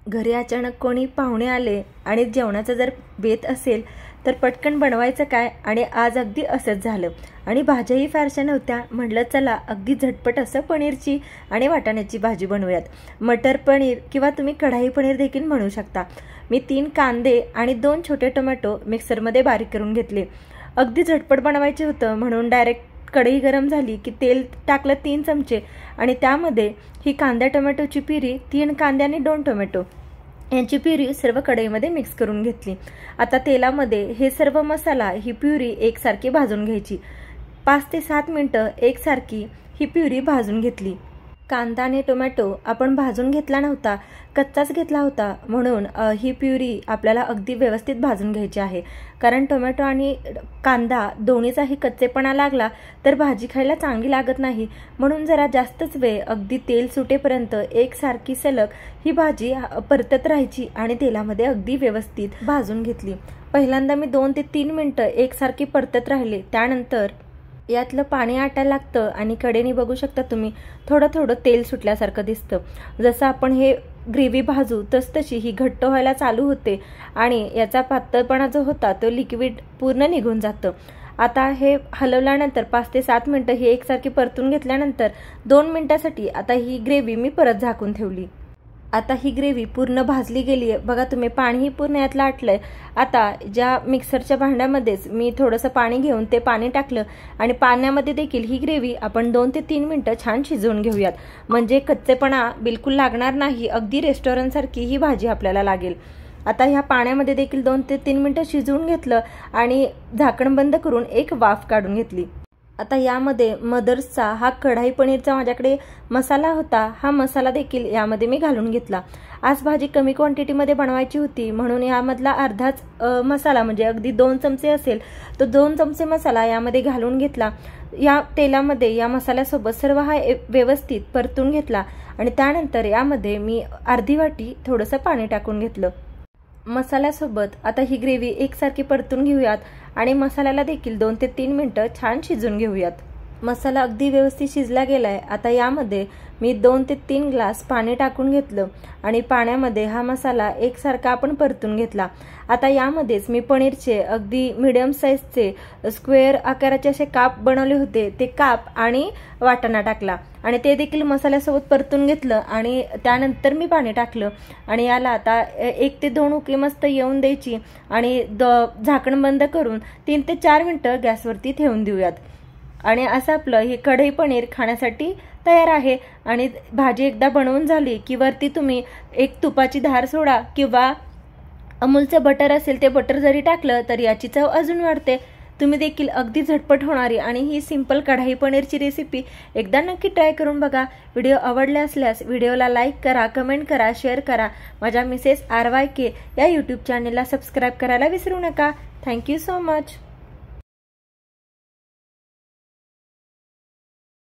घरी अचानक कोणी पाहुणे आले आणि जेवणाचा जर बेत असेल तर पटकन बनवायचं काय, आणि आज अगदी असंच झालं. आणि भाज्याही फारशा नव्हत्या. म्हटलं चला अगदी झटपट असं पनीरची आणि वाटाण्याची भाजी बनवूयात. मटर पनीर किंवा तुम्ही कढाई पनीर देखील म्हणू शकता. मी 3 कांदे आणि 2 छोटे टोमॅटो मिक्सरमध्ये बारीक करून घेतले. अगदी झटपट बनवायचे होतं म्हणून डायरेक्ट कढई गरम झाली की तेल टाकलं 3 चमचे आणि त्यामध्ये ही कांदा टोमॅटोची प्युरी, 3 कांदे आणि 2 टोमॅटो यांची प्युरी सर्व कढईमध्ये मिक्स करून घेतली. आता तेलामध्ये हे सर्व मसाला ही प्युरी एकसारखी भाजून घ्यायची. 5 ते 7 मिनिटं एकसारखी ही प्युरी भाजून घेतली. कांदा आणि टोमॅटो आपण भाजून घेतला नव्हता, कच्चाच घेतला होता, म्हणून ही प्युरी आपल्याला अगदी व्यवस्थित भाजून घ्यायची आहे. कारण टोमॅटो आणि कांदा दोन्हीचाही कच्चेपणा लागला तर भाजी खायला चांगली लागत नाही. म्हणून जरा जास्तच वेळ अगदी तेल सुटेपर्यंत एकसारखी सलग ही भाजी परतत राहायची आणि तेलामध्ये अगदी व्यवस्थित भाजून घेतली. पहिल्यांदा मी 2 ते 3 मिनिटं एकसारखी परतत राहिले. त्यानंतर यातलं पाणी आटायला लागतं आणि कडेने बघू शकता तुम्ही थोडं थोडं तेल सुटल्यासारखं दिसतं. जसं आपण हे ग्रेव्ही भाजू तशी ही घट्ट व्हायला चालू होते आणि याचा पातळपणा जो होता तो लिक्विड पूर्ण निघून जातं. आता हे हलवल्यानंतर 5 ते 7 मिनिटं ही एकसारखी परतून घेतल्यानंतर 2 मिनिटासाठी आता ही ग्रेव्ही मी परत झाकून ठेवली. आता ही ग्रेव्ही पूर्ण भाजली गेली आहे. बघा तुम्ही पाणीही पूर्ण यातलं आटलंय. आता ज्या मिक्सरच्या भांड्यामध्येच मी थोडंसं पाणी घेऊन ते पाणी टाकलं आणि पाण्यामध्ये देखील ही ग्रेव्ही आपण 2 ते 3 मिनिटं छान शिजवून घेऊयात. म्हणजे कच्चेपणा बिलकुल लागणार नाही. अगदी रेस्टॉरंटसारखी ही भाजी आपल्याला लागेल. आता ह्या पाण्यामध्ये देखील 2 ते 3 मिनिटं शिजवून घेतलं आणि झाकण बंद करून एक वाफ काढून घेतली. आता यामध्ये मदर्सचा हा कढाई पनीरचा माझ्याकडे मसाला होता. हा मसाला देखील यामध्ये मी घालून घेतला. आज भाजी कमी क्वांटिटीमध्ये बनवायची होती म्हणून यामधला अर्धाच मसाला म्हणजे अगदी 2 चमचे असेल तो 2 चमचे मसाला यामध्ये घालून घेतला. या तेलामध्ये या मसाल्यासोबत सर्व हा व्यवस्थित परतून घेतला आणि त्यानंतर यामध्ये मी अर्धी वाटी थोडंसं पाणी टाकून घेतलं. मसाल्यासोबत आता ही ग्रेव्ही एकसारखी परतून घेऊयात आणि मसाल्याला देखील 2 ते 3 मिनिटं छान शिजून घेऊयात. मसाला अगदी व्यवस्थित शिजला गेलाय. आता यामध्ये मी 2 ते 3 ग्लास पाणी टाकून घेतलं आणि पाण्यामध्ये हा मसाला एकसारखा आपण परतून घेतला. आता यामध्येच मी पनीरचे अगदी मीडियम साईजचे स्क्वेअर आकाराचे असे काप बनवले होते. ते काप आणि वाटाणा टाकला आणि ते देखील मसाल्यासोबत परतून घेतलं आणि त्यानंतर मी पाणी टाकलं आणि याला आता 1 ते 2 उकळी मस्त येऊन द्यायची आणि झाकण बंद करून 3 ते 4 मिनिटं गॅसवरती ठेवून देऊयात. आणि असं आपलं हे कढई पनीर खाण्यासाठी तयार आहे. आणि भाजी एकदा बनवून झाली की वरती तुम्ही एक तुपाची धार सोडा किंवा अमूलचं बटर असेल ते बटर जरी टाकलं तर याची चव अजून वाढते. तुम्ही देखील अगदी झटपट होणारी आणि ही सिंपल कढाई पनीरची रेसिपी एकदा नक्की ट्राय करून बघा. व्हिडिओ आवडले असल्यास व्हिडिओला लाईक करा, कमेंट करा, शेअर करा. माझ्या मिसेस RYK या यूट्यूब चॅनेलला सबस्क्राईब करायला विसरू नका. Thank you so much.